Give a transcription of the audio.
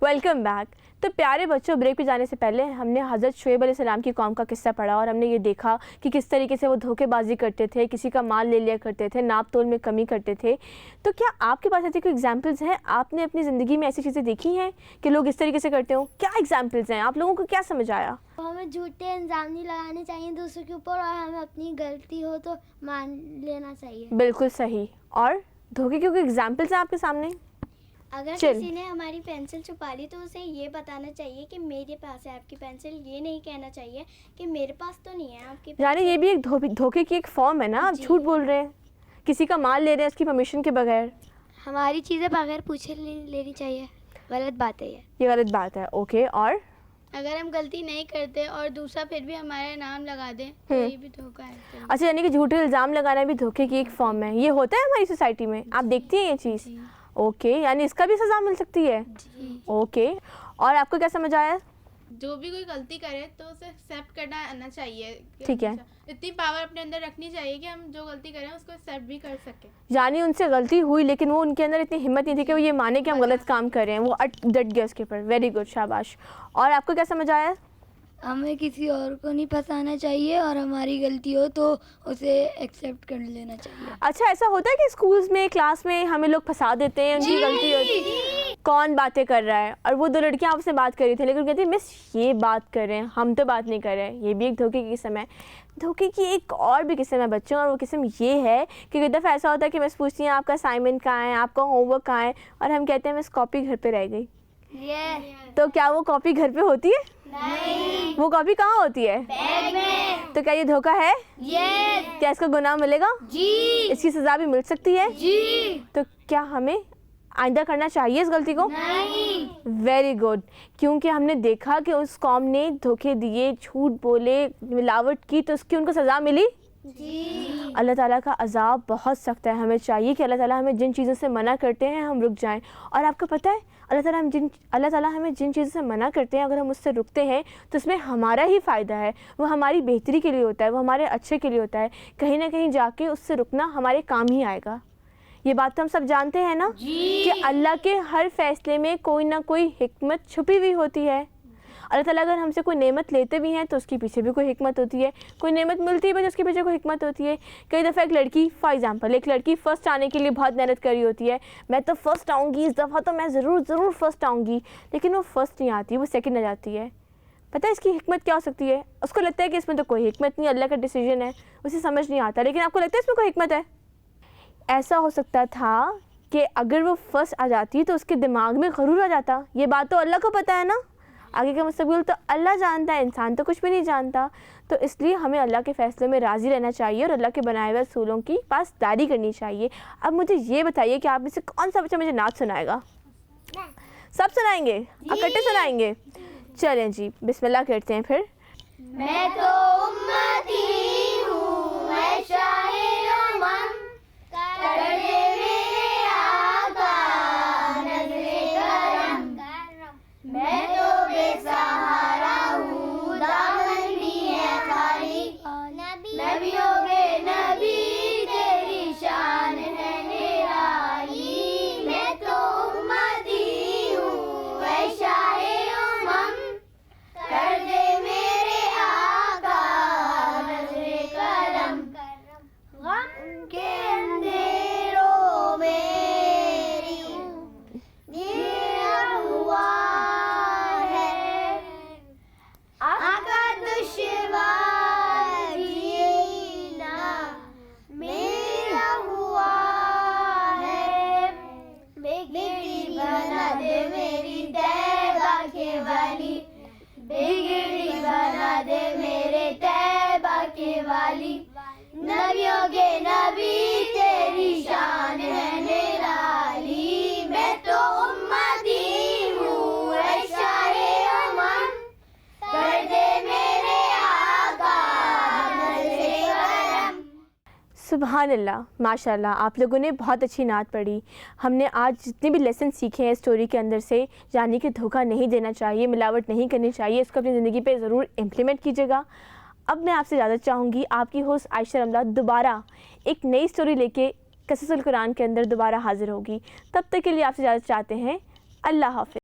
Welcome back. तो प्यारे बच्चों, ब्रेक पे जाने से पहले हमने हज़रत शुएब अलैहिस्सलाम की कौम का किस्सा पढ़ा और हमने ये देखा कि किस तरीके से वो धोखेबाजी करते थे, किसी का माल ले लिया करते थे, नाप तोल में कमी करते थे। तो क्या आपके पास ऐसे कोई एग्जांपल्स हैं? आपने अपनी ज़िंदगी में ऐसी चीज़ें देखी हैं कि लोग इस तरीके से करते हो? क्या एग्जाम्पल्स हैं? आप लोगों को क्या समझ आया? हमें झूठे इल्ज़ाम नहीं लगाने चाहिए दूसरों के ऊपर, और हमें अपनी गलती हो तो मान लेना चाहिए। बिल्कुल सही। और धोखे के कोई एग्जाम्पल्स हैं आपके सामने? अगर किसी ने हमारी पेंसिल छुपा ली तो उसे ये बताना चाहिए कि मेरे पास है आपकी पेंसिल, ये नहीं कहना चाहिए कि मेरे पास तो नहीं है आपकी पेंसिल। यानी ये भी एक धोखे की एक फॉर्म है ना। आप झूठ बोल रहे हैं, किसी का माल ले रहे हैं उसकी परमिशन के बगैर। हमारी चीज़ें बगैर पूछे लेनी चाहिए, गलत बात है ये गलत बात है। ओके। और अगर हम गलती नहीं करते और दूसरा फिर भी हमारा नाम लगा दे तो ये भी धोखा है। अच्छा, यानी कि झूठे इल्ज़ाम लगाना भी धोखे की एक फॉर्म है। ये होता है हमारी सोसाइटी में, आप देखती हैं ये चीज़? ओके, यानी इसका भी सज़ा मिल सकती है। ओके। और आपको क्या समझ आया? जो भी कोई गलती करे तो उसे एक्सेप्ट करना आना चाहिए। ठीक है। इतनी पावर अपने अंदर रखनी चाहिए कि हम जो गलती करें उसको एक्सेप्ट भी कर सके। यानी उनसे गलती हुई लेकिन वो उनके अंदर इतनी हिम्मत नहीं थी कि वो ये माने कि हम गलत काम कर रहे हैं। वो डट गया उसके ऊपर। वेरी गुड, शाबाश। और आपको क्या समझ आया? हमें किसी और को नहीं फंसाना चाहिए और हमारी गलती हो तो उसे एक्सेप्ट कर लेना चाहिए। अच्छा, ऐसा होता है कि स्कूल्स में, क्लास में हमें लोग फंसा देते हैं, उनकी गलती होती है। कौन बातें कर रहा है? और वो दो लड़कियां आपसे बात कर रही थी लेकिन कहती मिस ये बात कर रहे हैं, हम तो बात नहीं कर रहे हैं। ये भी एक धोखे की किस्म है। धोखे की एक और भी किस्म है बच्चों, और वो किस्म ये है कि कई दफ़ा ऐसा होता है कि मिस पूछती हैं आपका असाइनमेंट कहाँ है, आपका होमवर्क कहाँ है, और हम कहते हैं मिस कॉपी घर पे रह गई। तो क्या वो कॉपी घर पे होती है? नहीं। वो कॉपी कहाँ होती है? बैग में। तो क्या ये धोखा है? यस। क्या इसका गुनाह मिलेगा? जी। इसकी सज़ा भी मिल सकती है? जी। तो क्या हमें आइंदा करना चाहिए इस गलती को? नहीं। Very good. क्योंकि हमने देखा कि उस कौम ने धोखे दिए, झूठ बोले, मिलावट की, तो उसकी उनको सज़ा मिली। जी। अल्लाह ताला का अज़ाब बहुत सख्त है। हमें चाहिए कि अल्लाह ताला हमें जिन चीज़ों से मना करते हैं हम रुक जाएं। और आपको पता है अल्लाह ताला हमें जिन चीज़ों से मना करते हैं, अगर हम उससे रुकते हैं तो उसमें हमारा ही फ़ायदा है। वो हमारी बेहतरी के लिए होता है, वो हमारे अच्छे के लिए होता है। कहीं ना कहीं जाके उससे रुकना हमारे काम ही आएगा। ये बात तो हम सब जानते हैं ना कि अल्लाह के हर फैसले में कोई ना कोई हिकमत छुपी हुई होती है। अल्लाह ताला अगर हमसे कोई नेमत लेते भी हैं तो उसके पीछे भी कोई हिकमत होती है। कोई नेमत मिलती है तो उसके पीछे कोई हिकमत होती है। कई दफ़ा एक लड़की, फॉर एग्जांपल, एक लड़की फ़र्स्ट आने के लिए बहुत मेहनत कर रही होती है। मैं तो फ़र्स्ट आऊँगी, इस दफ़ा तो मैं ज़रूर फ़र्स्ट आऊँगी, लेकिन वो फ़र्स्ट नहीं आती, वो सेकंड आ जाती है। पता है इसकी हिकमत क्या हो सकती है? उसको लगता है कि इसमें तो कोई हिकमत नहीं, अल्लाह का डिसीजन है, उसे समझ नहीं आता। लेकिन आपको लगता है इसमें कोई हिकमत है? ऐसा हो सकता था कि अगर वो फर्स्ट आ जाती तो उसके दिमाग में गरूर आ जाता। ये बात तो अल्लाह को पता है ना, आगे का मुस्तकबिल तो अल्लाह जानता है, इंसान तो कुछ भी नहीं जानता। तो इसलिए हमें अल्लाह के फ़ैसले में राज़ी रहना चाहिए और अल्लाह के बनाए हुए रसूलों की पासदारी करनी चाहिए। अब मुझे ये बताइए कि आप में से कौन सा बच्चा मुझे नात सुनाएगा? सब सुनाएंगे? इकट्ठे सुनाएंगे? चलें जी, बिस्मिल्लाह करते हैं फिर। मैं तो उम्मती हूँ, मैं शाहिर उम्म, कर दे मेरे आका नज़्रे करम। मैं तो बेसहारा हूँ, दामन भी है खाली, नबियों के नबी तेरी शान है निराली। मैं तो उम्मती हूँ, मैं शाहिर उम्म, कर दे मेरे आका नज़्रे करम। गम के अंधेरों में घिरा हुआ है, आका दुश्वार जीना मेरा हुआ है। बिगड़ी बना दे मेरी तैबा के वाली, बिगड़ी बना दे मेरे तैबा के वाली, नबियों के नबी तेरी शान है निराली। मैं तो उम्मती हूँ, ऐ शाहे उम्म, कर दे मेरे आका नज़्रे करम। सुभान अल्लाह, माशाल्लाह, आप लोगों ने बहुत अच्छी नात पढ़ी। हमने आज जितने भी लेसन सीखे हैं स्टोरी के अंदर से, यानी कि धोखा नहीं देना चाहिए, मिलावट नहीं करनी चाहिए, इसको अपनी ज़िंदगी पे ज़रूर इम्प्लीमेंट कीजिएगा। अब मैं आपसे इजाज़त चाहूँगी। आपकी होस्ट आयशा रमला दोबारा एक नई स्टोरी लेके क़ससुल कुरान के अंदर दोबारा हाज़िर होगी। तब तक के लिए आपसे इजाज़त चाहते हैं। अल्लाह हाफ़िज़।